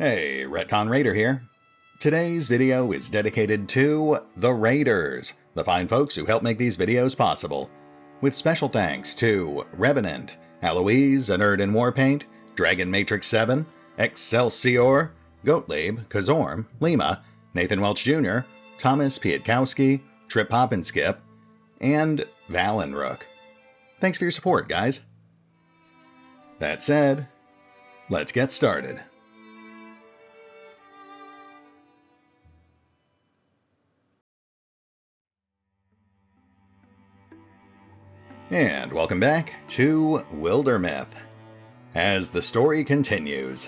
Hey, RetconRaider here. Today's video is dedicated to the Raiders, the fine folks who help make these videos possible. With special thanks to Revenant, Alois, Anerdinwarpaint, Dragon Matrix 7, Exsellsior, Gottlieb, Kazorm, Lima, Nathan Welch Jr., Tomasz, Piątkowski, Triphoppenskip, and Valinrook. Thanks for your support, guys. That said, let's get started. And welcome back to Wildermyth, as the story continues.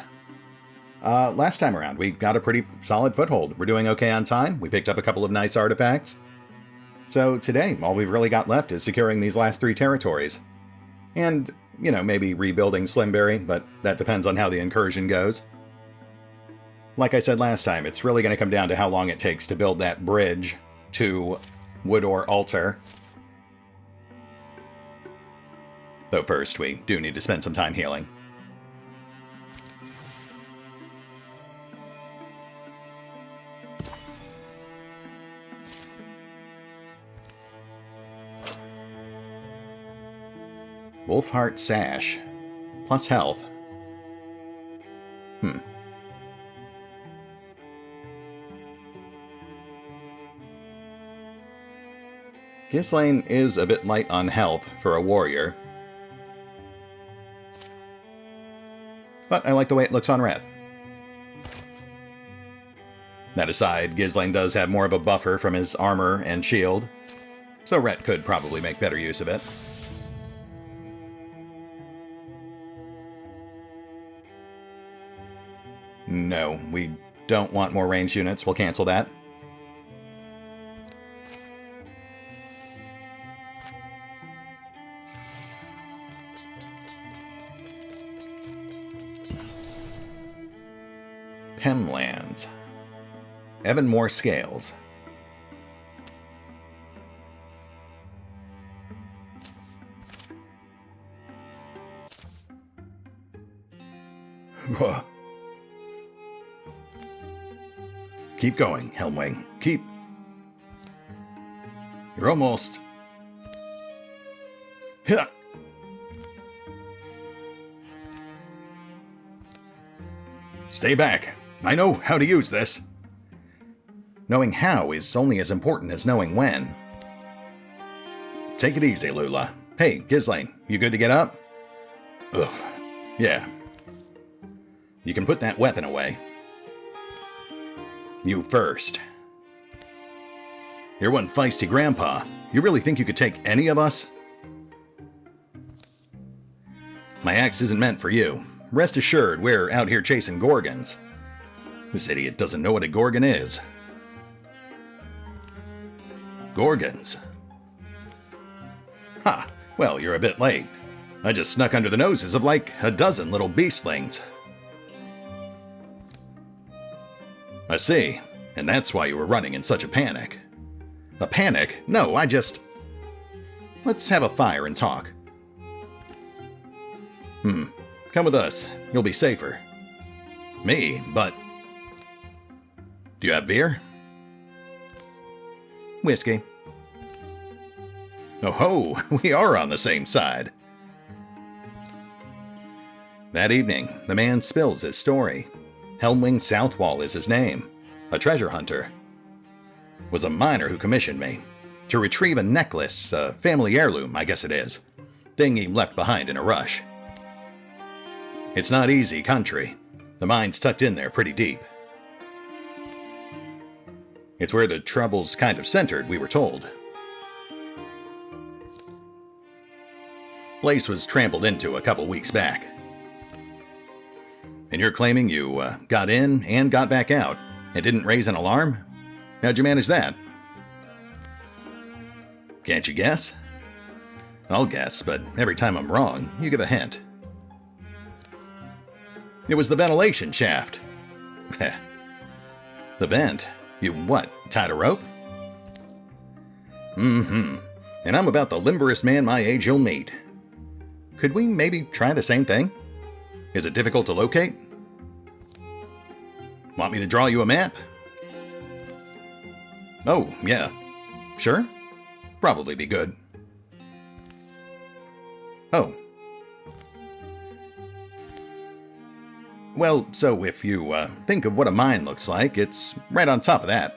Last time around, we got a pretty solid foothold. We're doing okay on time. We picked up a couple of nice artifacts. So today, all we've really got left is securing these last 3 territories. And, you know, maybe rebuilding Slimberry, but that depends on how the incursion goes. Like I said last time, it's really going to come down to how long it takes to build that bridge to Woodor Altar. Though first, we do need to spend some time healing. Wolfheart Sash. Plus health. Ghislaine is a bit light on health for a warrior. But I like the way it looks on Ret. That aside, Ghislaine does have more of a buffer from his armor and shield, so Ret could probably make better use of it. No, we don't want more ranged units. We'll cancel that. Hemlands. Evan more scales. Keep going, Helmwing. Keep. You're almost. Huh. Stay back. I know how to use this. Knowing how is only as important as knowing when. Take it easy, Lula. Hey, Ghislaine, you good to get up? Ugh. Yeah. You can put that weapon away. You first. You're one feisty grandpa. You really think you could take any of us? My axe isn't meant for you. Rest assured, we're out here chasing Gorgons. This idiot doesn't know what a Gorgon is. Gorgons? Ha! Well, you're a bit late. I just snuck under the noses of like a dozen little beastlings. I see. And that's why you were running in such a panic. A panic? No, I just... Let's have a fire and talk. Come with us. You'll be safer. Me? But... Do you have beer? Whiskey. Oh ho! We are on the same side. That evening, the man spills his story. Helmwing Southwall is his name. A treasure hunter. Was a miner who commissioned me. To retrieve a necklace, a family heirloom, I guess it is. Thing he left behind in a rush. It's not easy country. The mine's tucked in there pretty deep. It's where the trouble's kind of centered, we were told. Place was trampled into a couple weeks back. And you're claiming you got in and got back out and didn't raise an alarm? How'd you manage that? Can't you guess? I'll guess, but every time I'm wrong, you give a hint. It was the ventilation shaft. The vent? You what, tied a rope? And I'm about the limberest man my age you'll meet. Could we maybe try the same thing? Is it difficult to locate? Want me to draw you a map? Oh, yeah. Sure? Probably be good. Oh. Well, so if you think of what a mine looks like, it's right on top of that.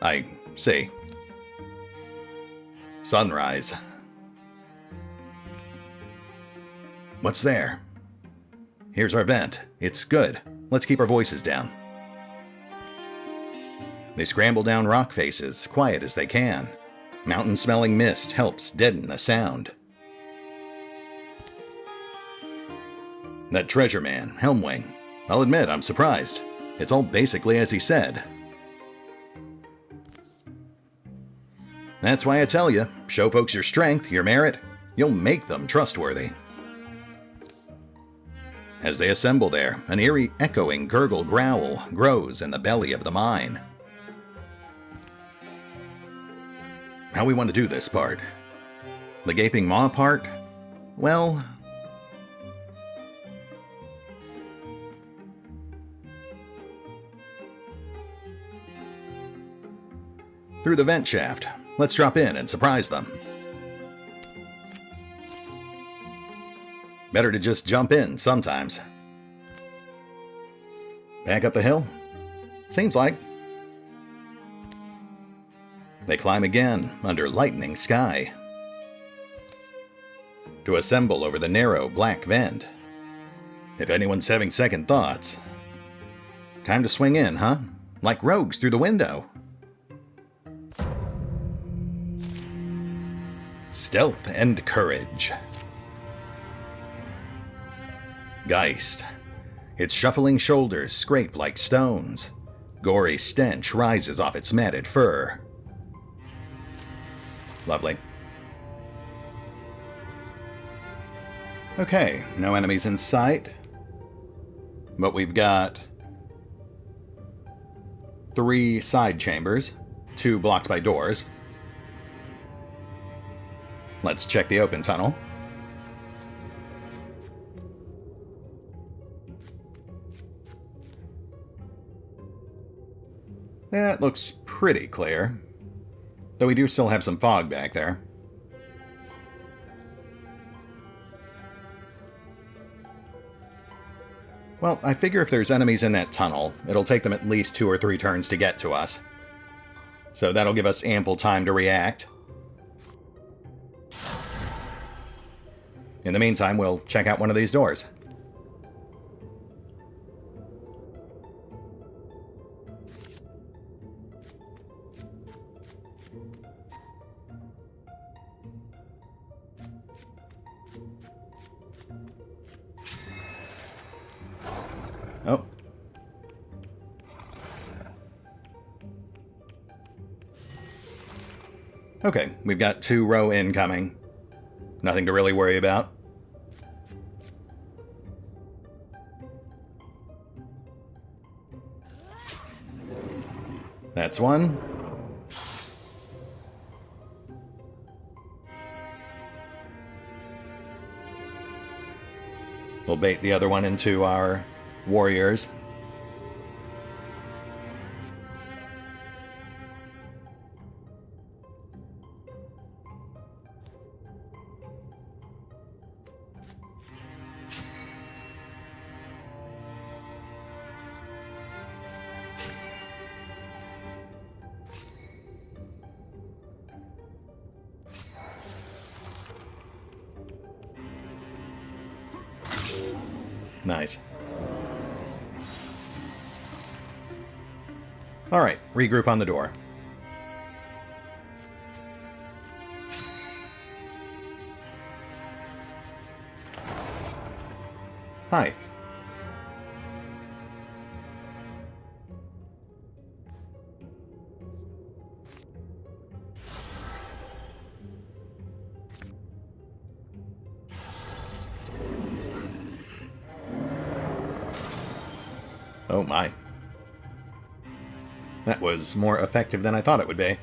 I see. Sunrise. What's there? Here's our vent. It's good. Let's keep our voices down. They scramble down rock faces, quiet as they can. Mountain-smelling mist helps deaden the sound. That treasure man, Helmwing. I'll admit, I'm surprised. It's all basically as he said. That's why I tell you, show folks your strength, your merit. You'll make them trustworthy. As they assemble there, an eerie, echoing gurgle growl grows in the belly of the mine. How we want to do this part? The gaping maw part? Well... through the vent shaft. Let's drop in and surprise them. Better to just jump in sometimes. Back up the hill? Seems like. They climb again, under lightning sky. To assemble over the narrow, black vent. If anyone's having second thoughts. Time to swing in, huh? Like rogues through the window. Stealth and courage. Geist. Its shuffling shoulders scrape like stones. Gory stench rises off its matted fur. Lovely. Okay, no enemies in sight. But we've got 3 side chambers, 2 blocked by doors. Let's check the open tunnel. That looks pretty clear. Though we do still have some fog back there. Well, I figure if there's enemies in that tunnel, it'll take them at least 2 or 3 turns to get to us. So that'll give us ample time to react. In the meantime, we'll check out one of these doors. Oh. Okay, we've got 2 row incoming. Nothing to really worry about. That's one. We'll bait the other one into our warriors. Nice. Alright, regroup on the door. Hi. Oh my. That was more effective than I thought it would be.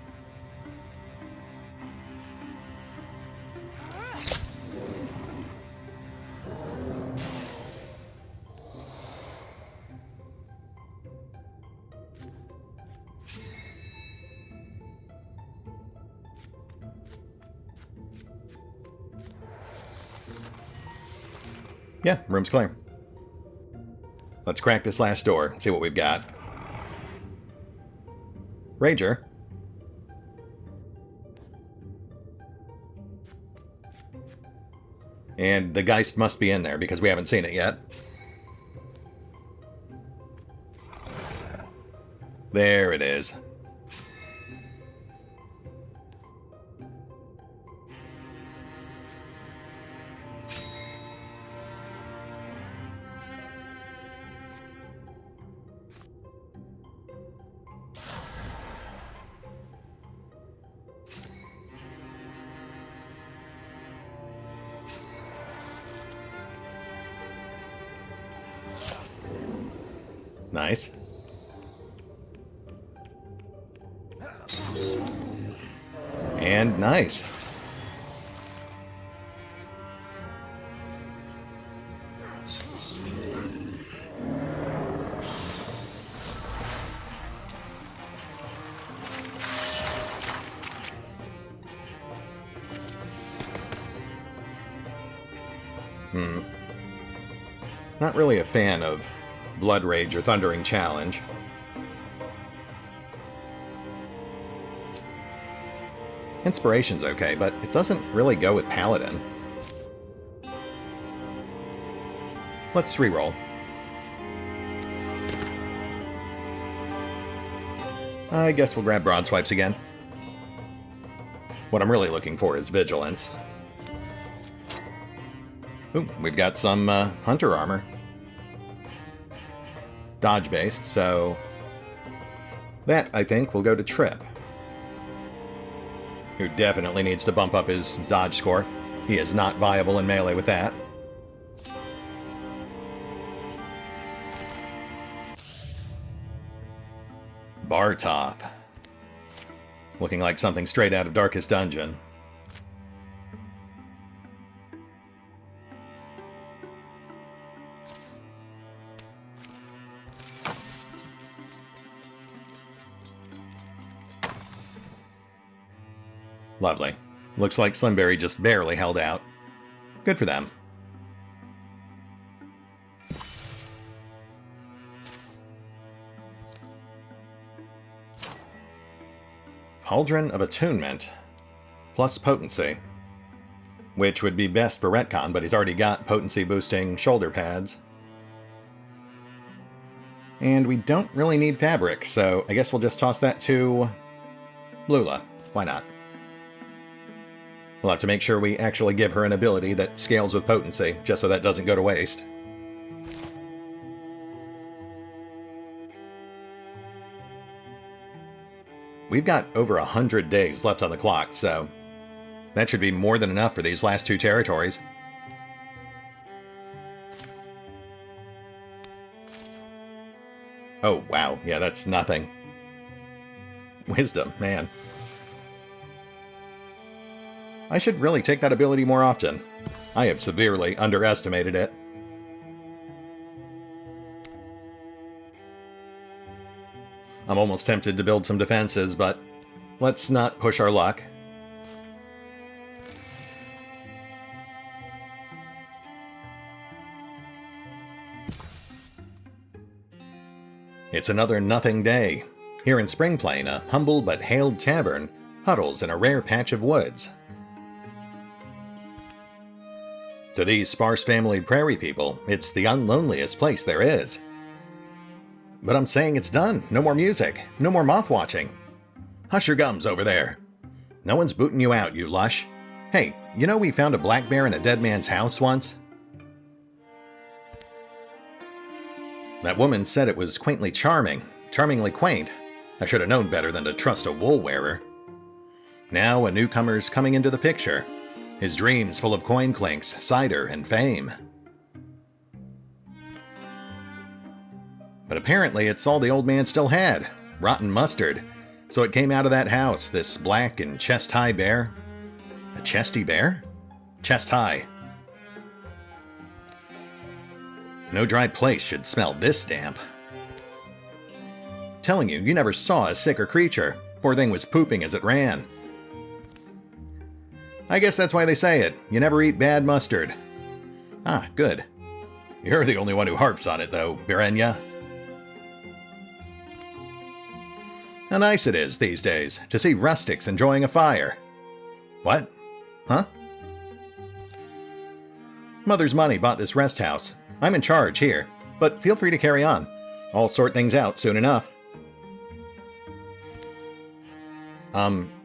Yeah, room's clear. Let's crack this last door, see what we've got. Rager. And the Geist must be in there because we haven't seen it yet. There it is. Nice. And nice. Not really a fan of Blood Rage or Thundering Challenge. Inspiration's okay, but it doesn't really go with Paladin. Let's reroll. I guess we'll grab Broad Swipes again. What I'm really looking for is Vigilance. Ooh, we've got some Hunter armor. Dodge-based, so that, I think, will go to Trip, who definitely needs to bump up his dodge score. He is not viable in melee with that. Bartoth. Looking like something straight out of Darkest Dungeon. Lovely. Looks like Slimberry just barely held out. Good for them. Pauldron of Attunement. Plus Potency. Which would be best for Retcon, but he's already got potency boosting shoulder pads. And we don't really need Fabric, so I guess we'll just toss that to Lula. Why not? We'll have to make sure we actually give her an ability that scales with potency, just so that doesn't go to waste. We've got over 100 days left on the clock, so that should be more than enough for these last two territories. Oh, wow. Yeah, that's nothing. Wisdom, man. I should really take that ability more often. I have severely underestimated it. I'm almost tempted to build some defenses, but let's not push our luck. It's another nothing day. Here in Springplain, a humble but hailed tavern huddles in a rare patch of woods. To these sparse-familied prairie people, it's the unloneliest place there is. But I'm saying it's done. No more music. No more moth-watching. Hush your gums over there. No one's booting you out, you lush. Hey, you know we found a black bear in a dead man's house once? That woman said it was quaintly charming. Charmingly quaint. I should have known better than to trust a wool-wearer. Now a newcomer's coming into the picture. His dreams full of coin clinks, cider, and fame. But apparently it's all the old man still had. Rotten mustard. So it came out of that house, this black and chest-high bear. A chesty bear? Chest-high. No dry place should smell this damp. Telling you, you never saw a sicker creature. Poor thing was pooping as it ran. I guess that's why they say it. You never eat bad mustard. Ah, good. You're the only one who harps on it, though, Birenya. How nice it is these days to see rustics enjoying a fire. What? Huh? Mother's money bought this rest house. I'm in charge here, but feel free to carry on. I'll sort things out soon enough.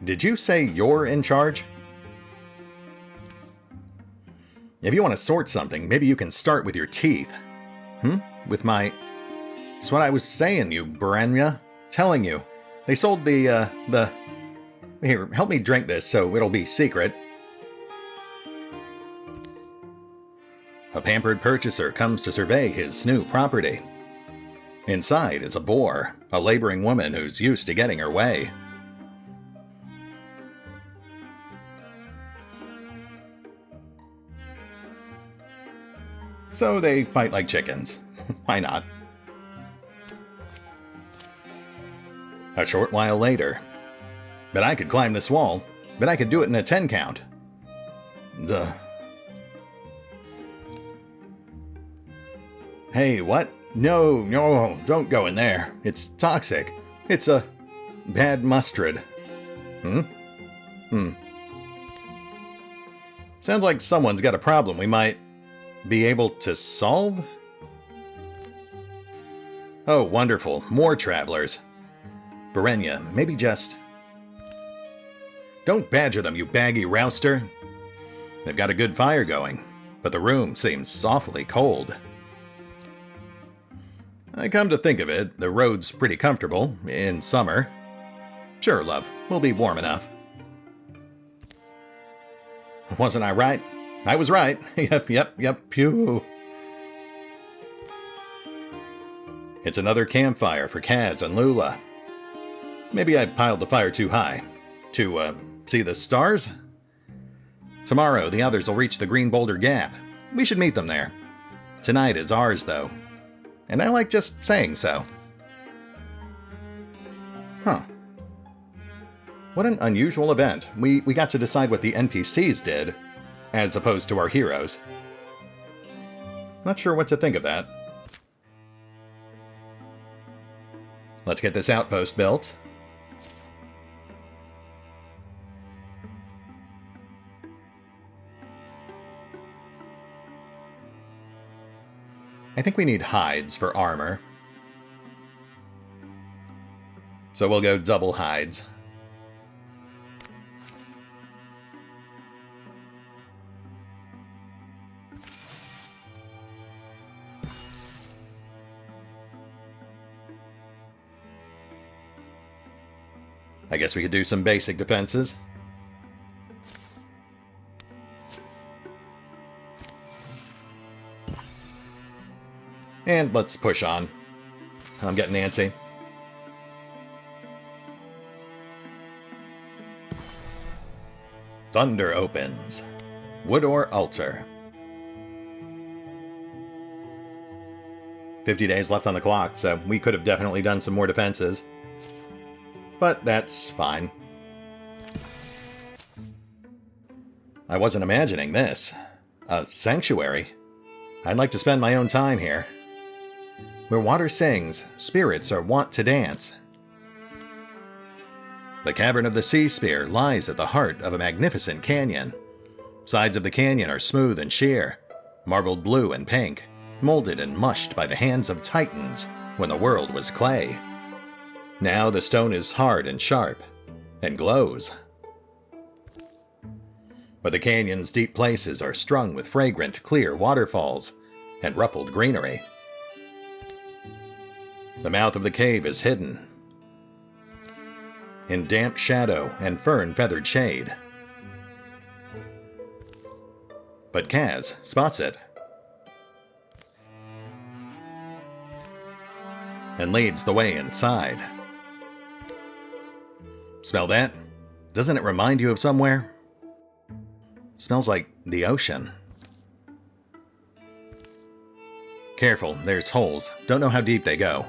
Did you say you're in charge? If you want to sort something, maybe you can start with your teeth. With my... That's what I was saying, you Birenya. Telling you. They sold the... Here, help me drink this so it'll be secret. A pampered purchaser comes to survey his new property. Inside is a boar, a laboring woman who's used to getting her way. So they fight like chickens. Why not? A short while later. Bet I could climb this wall. Bet I could do it in a 10 count. Duh. Hey, what? No, don't go in there. It's toxic. It's a bad mustard. Sounds like someone's got a problem we might be able to solve? Oh, wonderful. More travelers. Birenya, maybe just... Don't badger them, you baggy rouster. They've got a good fire going, but the room seems awfully cold. I come to think of it, the road's pretty comfortable in summer. Sure, love, we'll be warm enough. Wasn't I right? I was right. Yep, pew. It's another campfire for Kaz and Lula. Maybe I piled the fire too high. To, see the stars? Tomorrow, the others will reach the Green Boulder Gap. We should meet them there. Tonight is ours, though. And I like just saying so. Huh. What an unusual event. We got to decide what the NPCs did, as opposed to our heroes. Not sure what to think of that. Let's get this outpost built. I think we need hides for armor. So we'll go double hides. I guess we could do some basic defenses. And let's push on. I'm getting antsy. Thunder opens. Wood or altar. 50 days left on the clock, so we could have definitely done some more defenses. But that's fine. I wasn't imagining this. A sanctuary. I'd like to spend my own time here. Where water sings, spirits are wont to dance. The cavern of the Sea Spear lies at the heart of a magnificent canyon. Sides of the canyon are smooth and sheer, marbled blue and pink, molded and mushed by the hands of titans when the world was clay. Now the stone is hard and sharp, and glows. But the canyon's deep places are strung with fragrant, clear waterfalls and ruffled greenery. The mouth of the cave is hidden in damp shadow and fern-feathered shade. But Kaz spots it and leads the way inside. Smell that? Doesn't it remind you of somewhere? Smells like the ocean. Careful, there's holes. Don't know how deep they go.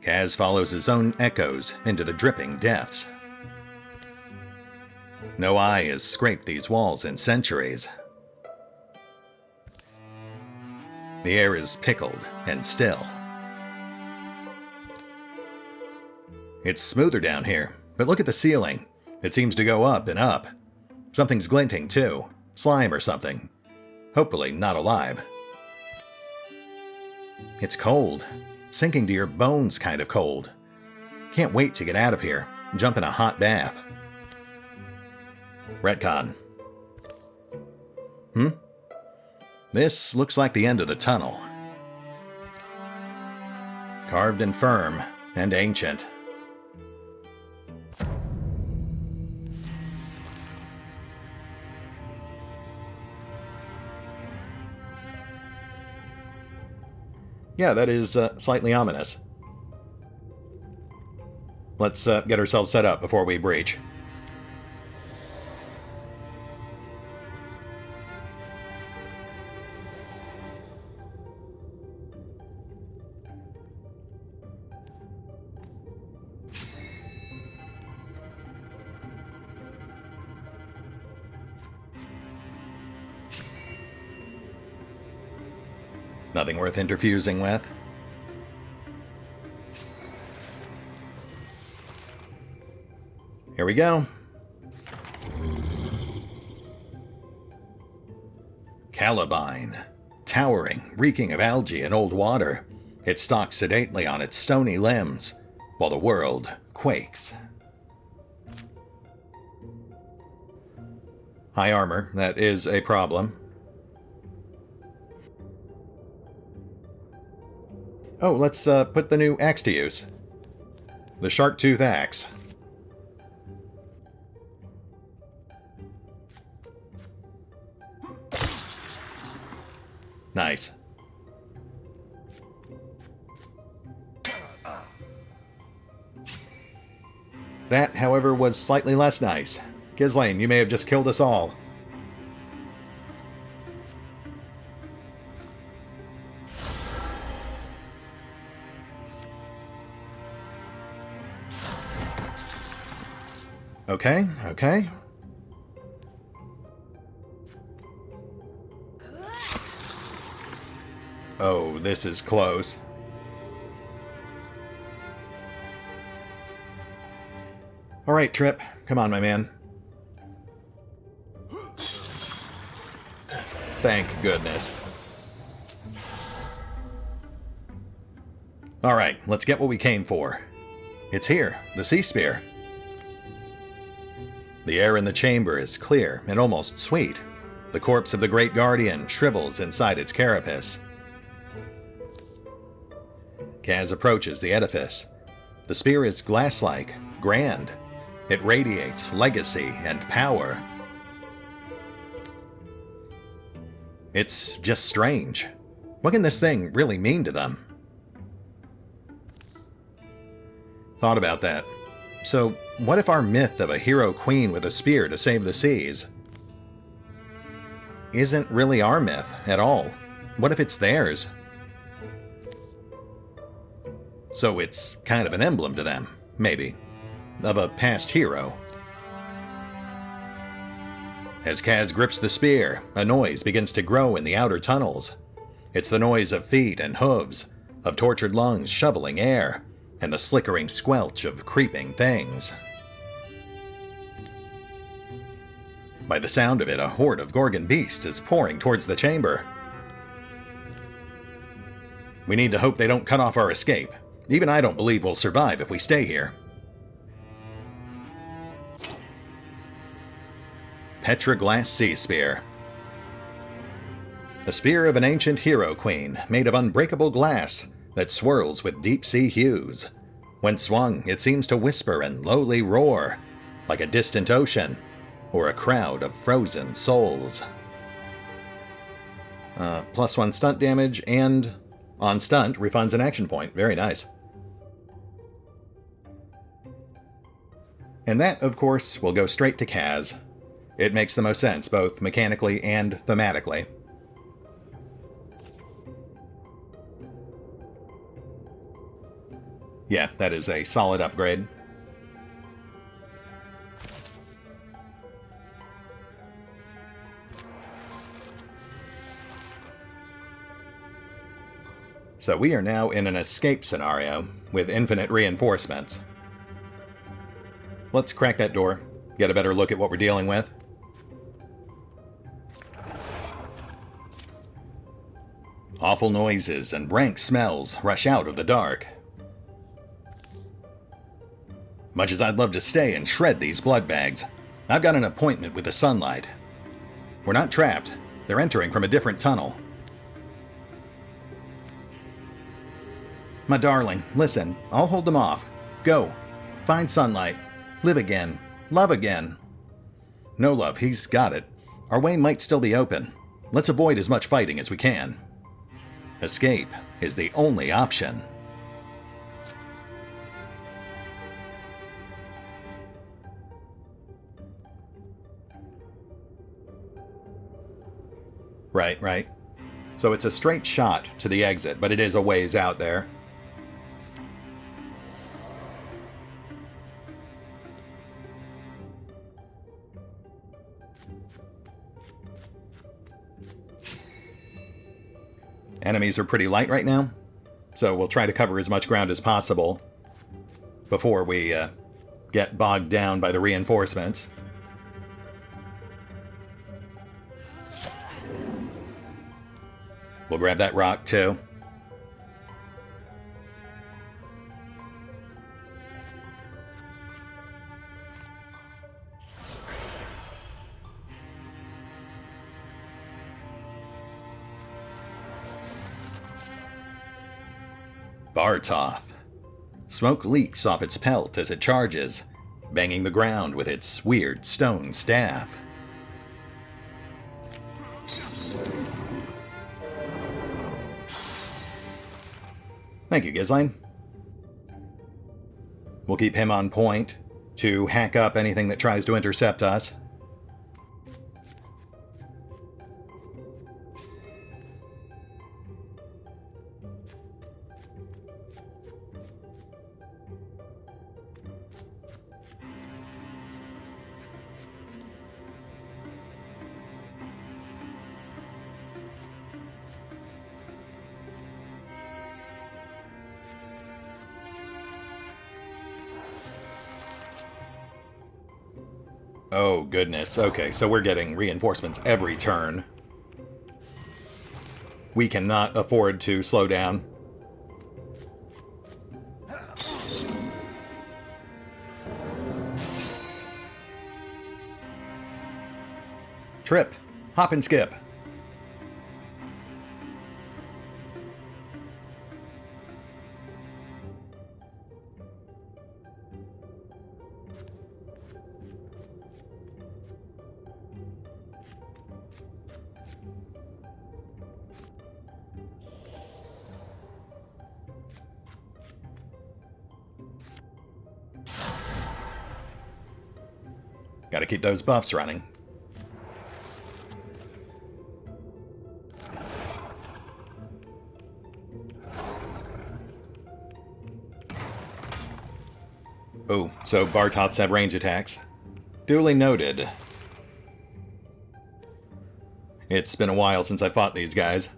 Kaz follows his own echoes into the dripping depths. No eye has scraped these walls in centuries. The air is pickled and still. It's smoother down here, but look at the ceiling. It seems to go up and up. Something's glinting too. Slime or something. Hopefully not alive. It's cold. Sinking to your bones kind of cold. Can't wait to get out of here and jump in a hot bath. Retcon. This looks like the end of the tunnel. Carved and firm and ancient. Yeah, that is slightly ominous. Let's get ourselves set up before we breach. Nothing worth interfusing with. Here we go. Calabyne. Towering, reeking of algae and old water. It stalks sedately on its stony limbs, while the world quakes. High armor, that is a problem. Oh, let's put the new axe to use. The Shark Tooth Axe. Nice. That, however, was slightly less nice. Ghislaine, you may have just killed us all. Okay, okay. Oh, this is close. All right, Trip. Come on, my man. Thank goodness. All right, let's get what we came for. It's here, the Sea Spear. The air in the chamber is clear and almost sweet. The corpse of the Great Guardian shrivels inside its carapace. Kaz approaches the edifice. The spear is glass-like, grand. It radiates legacy and power. It's just strange. What can this thing really mean to them? Thought about that. So, what if our myth of a hero queen with a spear to save the seas isn't really our myth at all? What if it's theirs? So it's kind of an emblem to them, maybe, of a past hero. As Kaz grips the spear, a noise begins to grow in the outer tunnels. It's the noise of feet and hooves, of tortured lungs shoveling air, and the slickering squelch of creeping things. By the sound of it, a horde of Gorgon beasts is pouring towards the chamber. We need to hope they don't cut off our escape. Even I don't believe we'll survive if we stay here. Petroglass Sea Spear. The spear of an ancient hero queen, made of unbreakable glass, that swirls with deep-sea hues. When swung, it seems to whisper and lowly roar, like a distant ocean, or a crowd of frozen souls. +1 stunt damage, and on stunt, refunds an action point. Very nice. And that, of course, will go straight to Kaz. It makes the most sense, both mechanically and thematically. Yeah, that is a solid upgrade. So we are now in an escape scenario with infinite reinforcements. Let's crack that door, get a better look at what we're dealing with. Awful noises and rank smells rush out of the dark. Much as I'd love to stay and shred these blood bags, I've got an appointment with the sunlight. We're not trapped. They're entering from a different tunnel. My darling, listen, I'll hold them off. Go. Find sunlight. Live again. Love again. No, love, he's got it. Our way might still be open. Let's avoid as much fighting as we can. Escape is the only option. Right. So it's a straight shot to the exit, but it is a ways out there. Enemies are pretty light right now, so we'll try to cover as much ground as possible before we get bogged down by the reinforcements. We'll grab that rock too. Bartoth. Smoke leaks off its pelt as it charges, banging the ground with its weird stone staff. Thank you, Ghislaine. We'll keep him on point to hack up anything that tries to intercept us. Oh, goodness. Okay, so we're getting reinforcements every turn. We cannot afford to slow down. Trip. Hop and skip. Gotta keep those buffs running. Oh, so Bartoths have range attacks. Duly noted. It's been a while since I fought these guys.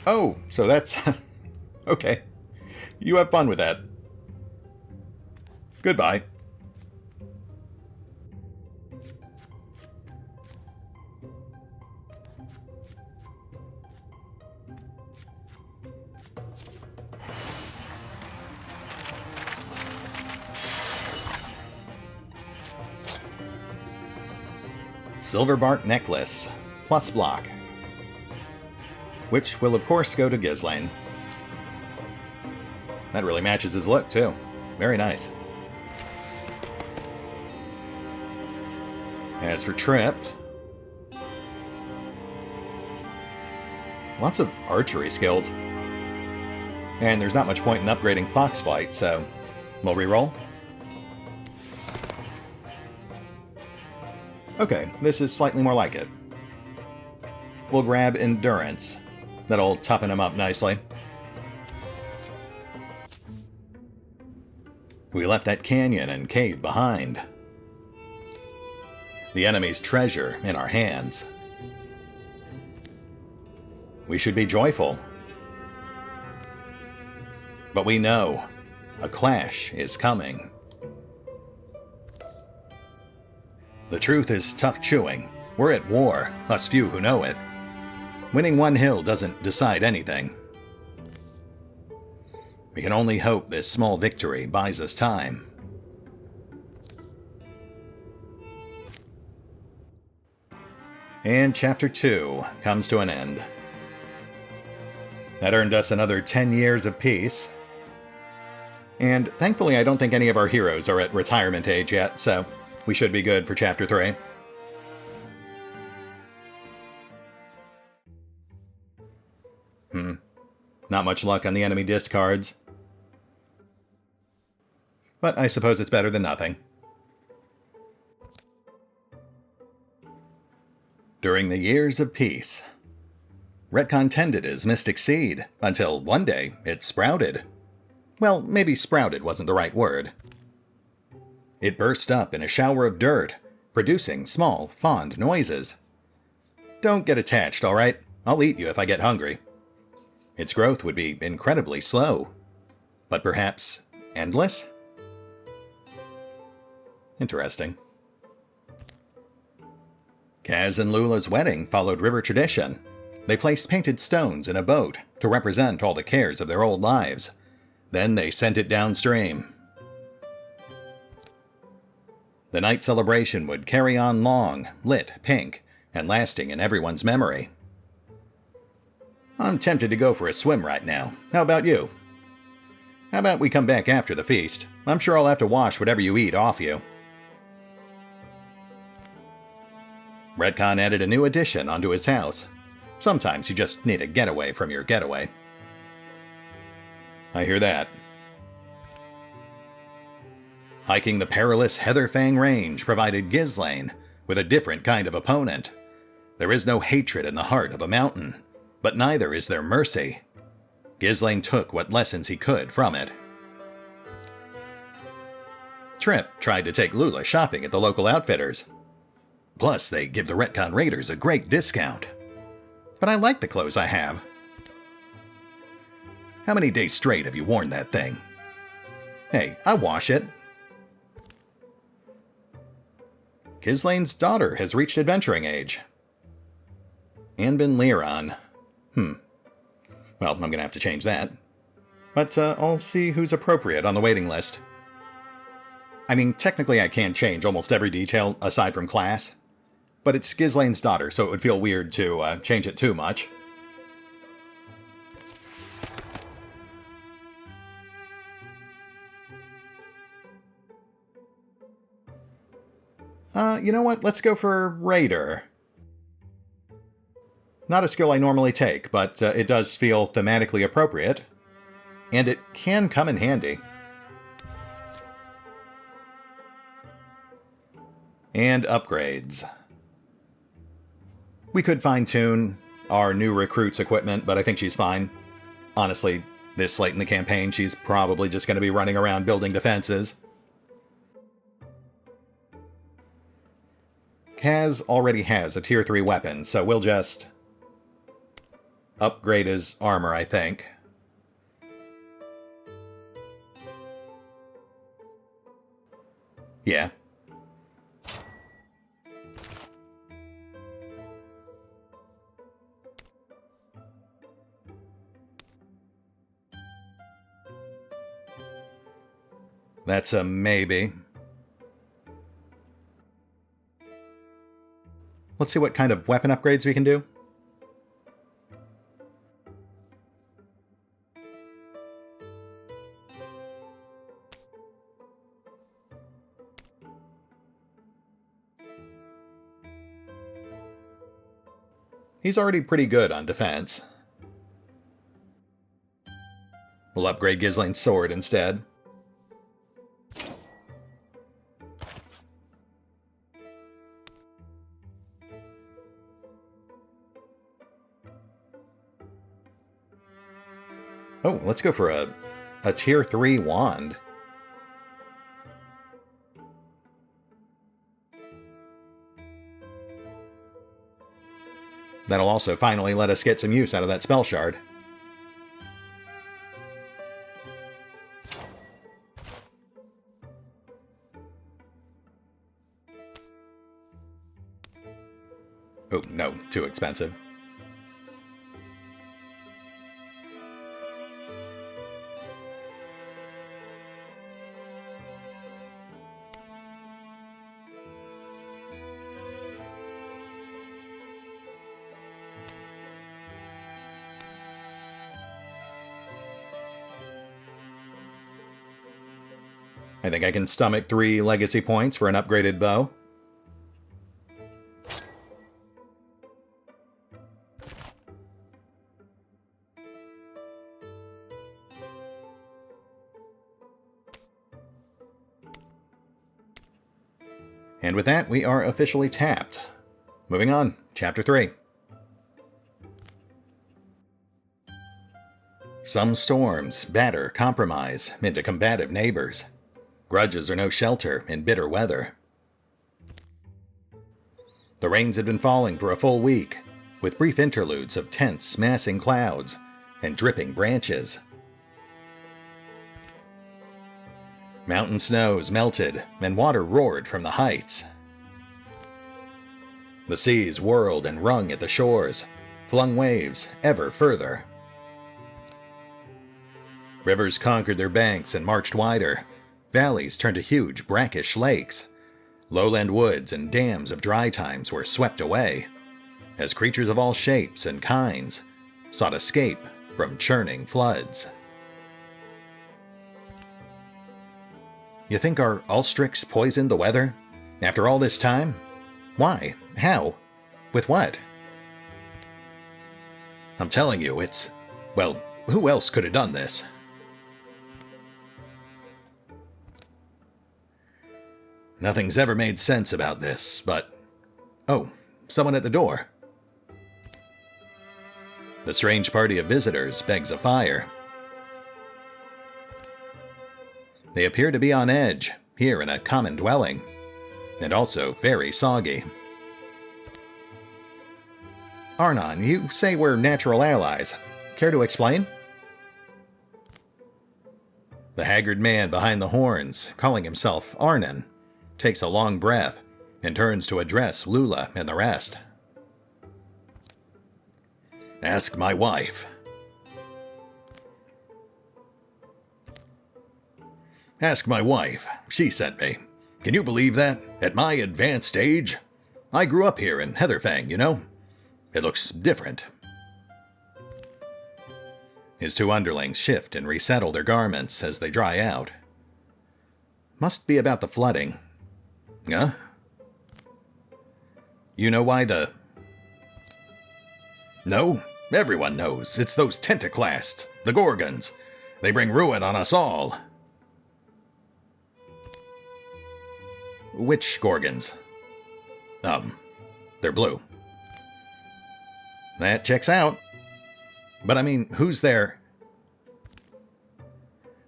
Oh, so that's... okay. You have fun with that. Goodbye. Silverbark necklace. Plus block. which will of course go to Ghislaine. That really matches his look, too. Very nice. As for Trip, lots of archery skills. And there's not much point in upgrading Foxflight, so we'll reroll. Okay, this is slightly more like it. We'll grab Endurance. That'll toughen him up nicely. We left that canyon and cave behind. The enemy's treasure in our hands. We should be joyful. But we know a clash is coming. The truth is tough chewing. We're at war, us few who know it. Winning one hill doesn't decide anything. We can only hope this small victory buys us time. And Chapter 2 comes to an end. That earned us another 10 years of peace. And thankfully I don't think any of our heroes are at retirement age yet, so we should be good for Chapter 3. Not much luck on the enemy discards. But I suppose it's better than nothing. During the years of peace, Retcon tended his mystic seed, until one day it sprouted. Well, maybe sprouted wasn't the right word. It burst up in a shower of dirt, producing small, fond noises. Don't get attached, alright? I'll eat you if I get hungry. Its growth would be incredibly slow, but perhaps endless? Interesting. Kaz and Lula's wedding followed river tradition. They placed painted stones in a boat to represent all the cares of their old lives. Then they sent it downstream. The night celebration would carry on long, lit pink, and lasting in everyone's memory. I'm tempted to go for a swim right now. How about you? How about we come back after the feast? I'm sure I'll have to wash whatever you eat off you. Retcon added a new addition onto his house. Sometimes you just need a getaway from your getaway. I hear that. Hiking the perilous Heatherfang Range provided Ghislaine with a different kind of opponent. There is no hatred in the heart of a mountain, but neither is there mercy. Ghislaine took what lessons he could from it. Trip tried to take Lula shopping at the local outfitters. Plus, they give the Retcon Raiders a great discount. But I like the clothes I have. How many days straight have you worn that thing? Hey, I wash it. Ghislaine's daughter has reached adventuring age. Anbin Liron. Well, I'm gonna have to change that. But I'll see who's appropriate on the waiting list. I mean, technically I can change almost every detail aside from class. But it's Ghislaine's daughter, so it would feel weird to change it too much. You know what? Let's go for Raider. Not a skill I normally take, but it does feel thematically appropriate. And it can come in handy. And upgrades. We could fine-tune our new recruit's equipment, but I think she's fine. Honestly, this late in the campaign, she's probably just going to be running around building defenses. Kaz already has a tier 3 weapon, so we'll just upgrade his armor, I think. Yeah. That's a maybe. Let's see what kind of weapon upgrades we can do. He's already pretty good on defense. We'll upgrade Gisling's sword instead. Oh, let's go for a tier 3 wand. That'll also finally let us get some use out of that spell shard. Oh, no, too expensive. I think I can stomach 3 legacy points for an upgraded bow. And with that, we are officially tapped. Moving on, Chapter 3. Some storms batter compromise into combative neighbors. Grudges are no shelter in bitter weather. The rains had been falling for a full week, with brief interludes of tense, massing clouds and dripping branches. Mountain snows melted and water roared from the heights. The seas whirled and wrung at the shores, flung waves ever further. Rivers conquered their banks and marched wider. Valleys turned to huge, brackish lakes. Lowland woods and dams of dry times were swept away, as creatures of all shapes and kinds sought escape from churning floods. You think our Ulstryx poisoned the weather? After all this time? Why? How? With what? I'm telling you, it's... well, who else could have done this? Nothing's ever made sense about this, but... oh, someone at the door. The strange party of visitors begs a fire. They appear to be on edge, here in a common dwelling, and also very soggy. Arnon, you say we're natural allies. Care to explain? The haggard man behind the horns, calling himself Arnon, takes a long breath and turns to address Lula and the rest. Ask my wife. Ask my wife. She sent me. Can you believe that? At my advanced age? I grew up here in Heatherfang, you know? It looks different. His 2 underlings shift and resettle their garments as they dry out. Must be about the flooding. Huh? You know why the... No, everyone knows. It's those tentaclasts, the Gorgons. They bring ruin on us all. Which Gorgons? They're blue. That checks out. But I mean, who's there?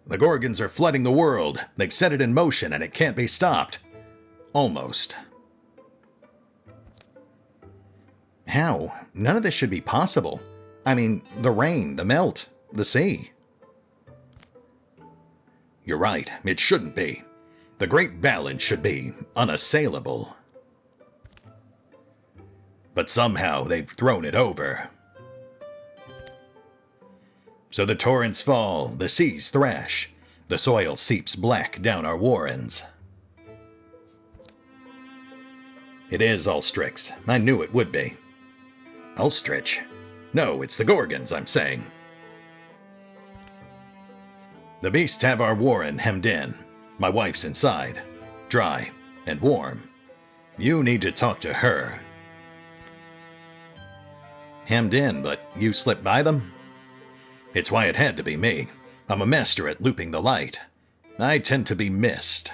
The Gorgons are flooding the world. They've set it in motion and it can't be stopped. Almost. How? None of this should be possible. I mean, the rain, the melt, the sea. You're right, it shouldn't be. The great balance should be unassailable. But somehow they've thrown it over. So the torrents fall, the seas thrash, the soil seeps black down our warrens. It is Ulstryx. I knew it would be. Ulstryx? No, it's the Gorgons, I'm saying. The beasts have our warren hemmed in. My wife's inside, dry and warm. You need to talk to her. hemmed in, but you slipped by them? It's why it had to be me. I'm a master at looping the light. I tend to be missed.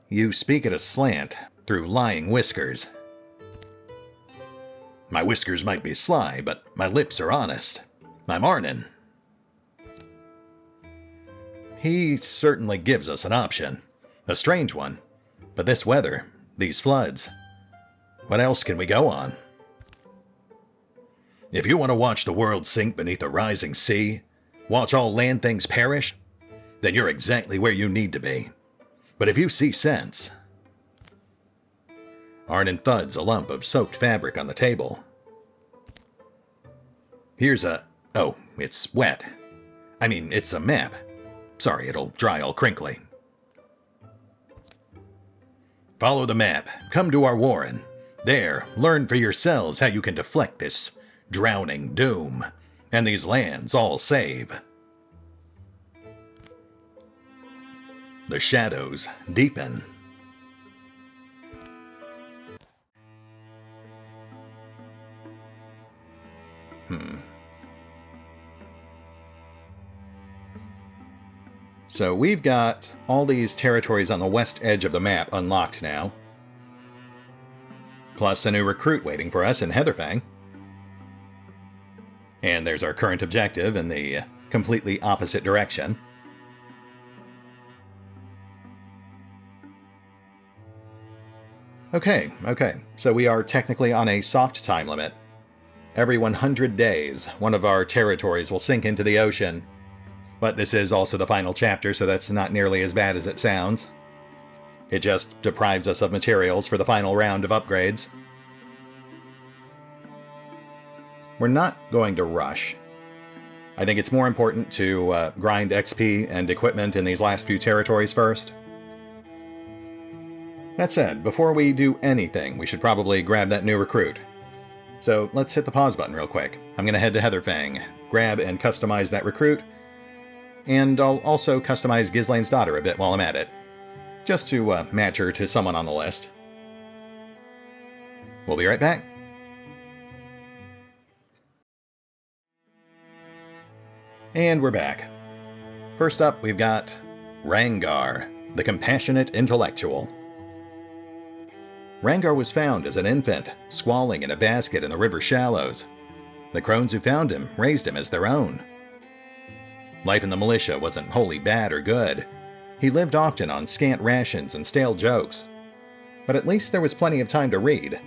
You speak at a slant, through lying whiskers. My whiskers might be sly, but my lips are honest. I'm Arnon. He certainly gives us an option. A strange one. But this weather, these floods, what else can we go on? If you want to watch the world sink beneath a rising sea, watch all land things perish, then you're exactly where you need to be. But if you see sense... Arnon thuds a lump of soaked fabric on the table. Here's a... Oh, it's wet. I mean, it's a map. Sorry, it'll dry all crinkly. Follow the map. Come to our warren. There, learn for yourselves how you can deflect this drowning doom, and these lands all save. The shadows deepen. So we've got all these territories on the west edge of the map unlocked now. Plus a new recruit waiting for us in Heatherfang. And there's our current objective in the completely opposite direction. Okay. So we are technically on a soft time limit. Every 100 days, one of our territories will sink into the ocean. But this is also the final chapter, so that's not nearly as bad as it sounds. It just deprives us of materials for the final round of upgrades. We're not going to rush. I think it's more important to grind XP and equipment in these last few territories first. That said, before we do anything, we should probably grab that new recruit. So let's hit the pause button real quick. I'm going to head to Heatherfang, grab and customize that recruit, and I'll also customize Ghislaine's daughter a bit while I'm at it, just to match her to someone on the list. We'll be right back. And we're back. First up, we've got Rangar, the Compassionate Intellectual. Rangar was found as an infant, squalling in a basket in the river shallows. The crones who found him raised him as their own. Life in the militia wasn't wholly bad or good. He lived often on scant rations and stale jokes. But at least there was plenty of time to read.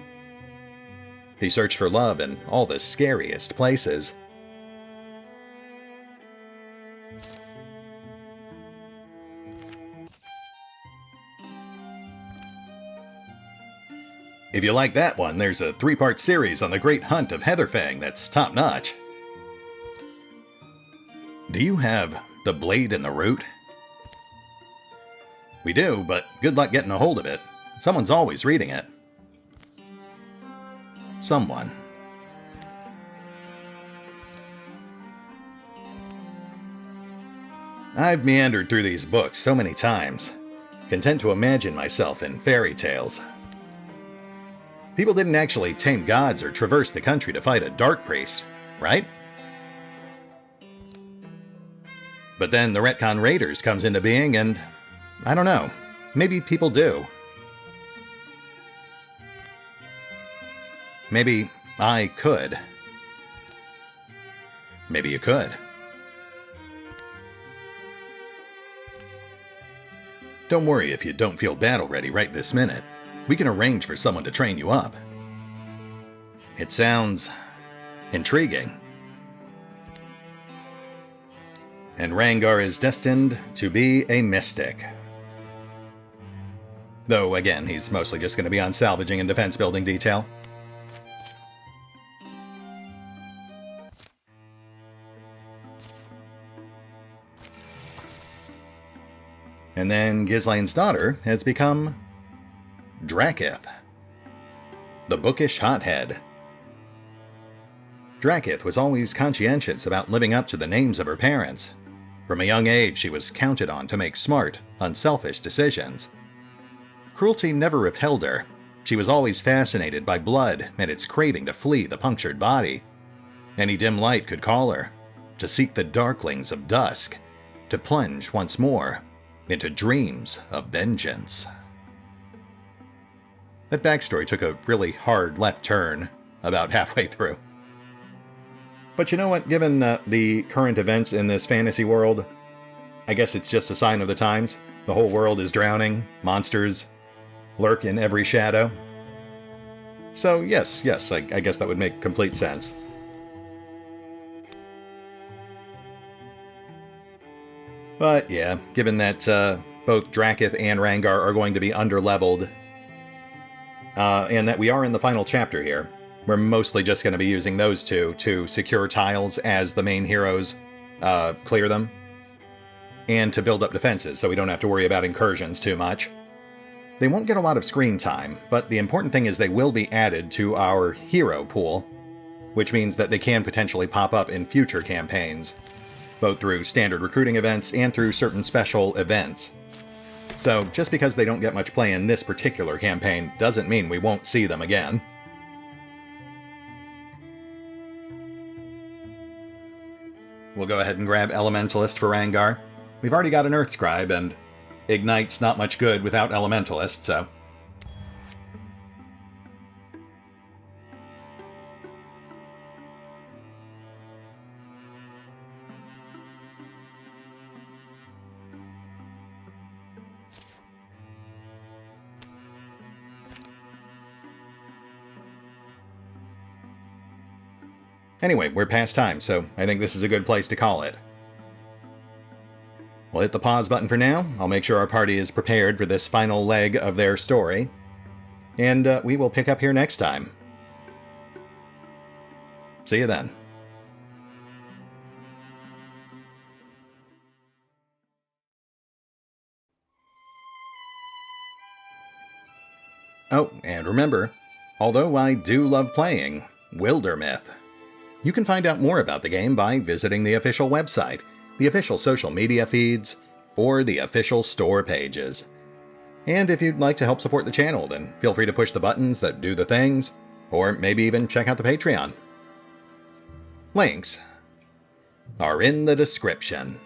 He searched for love in all the scariest places. If you like that one, there's a 3-part series on the Great Hunt of Heatherfang that's top-notch. Do you have the blade and the root? We do, but good luck getting a hold of it. Someone's always reading it. Someone. I've meandered through these books so many times, content to imagine myself in fairy tales. People didn't actually tame gods or traverse the country to fight a dark priest, right? But then the RetconRaiders comes into being and, I don't know, maybe people do. Maybe I could. Maybe you could. Don't worry if you don't feel battle ready right this minute. We can arrange for someone to train you up. It sounds intriguing. And Rangar is destined to be a mystic. Though, again, he's mostly just going to be on salvaging and defense building detail. And then Ghislaine's daughter has become Drakiith, the bookish hothead. Drakiith was always conscientious about living up to the names of her parents. From a young age, she was counted on to make smart, unselfish decisions. Cruelty never repelled her, She was always fascinated by blood and its craving to flee the punctured body. Any dim light could call her, to seek the darklings of dusk, to plunge once more into dreams of vengeance. That backstory took a really hard left turn about halfway through. But you know what? Given the current events in this fantasy world, I guess it's just a sign of the times. The whole world is drowning. Monsters lurk in every shadow. So yes, I guess that would make complete sense. But yeah, given that both Drakiith and Rangar are going to be underleveled, and that we are in the final chapter here, we're mostly just going to be using those two to secure tiles as the main heroes clear them, and to build up defenses so we don't have to worry about incursions too much. They won't get a lot of screen time, but the important thing is they will be added to our hero pool, which means that they can potentially pop up in future campaigns, both through standard recruiting events and through certain special events. So just because they don't get much play in this particular campaign doesn't mean we won't see them again. We'll go ahead and grab Elementalist for Rangar. We've already got an Earth Scribe, and Ignite's not much good without Elementalist, so... Anyway, we're past time, so I think this is a good place to call it. We'll hit the pause button for now. I'll make sure our party is prepared for this final leg of their story. And we will pick up here next time. See you then. Oh, and remember, although I do love playing Wildermyth, you can find out more about the game by visiting the official website, the official social media feeds, or the official store pages. And if you'd like to help support the channel, then feel free to push the buttons that do the things, or maybe even check out the Patreon. Links are in the description.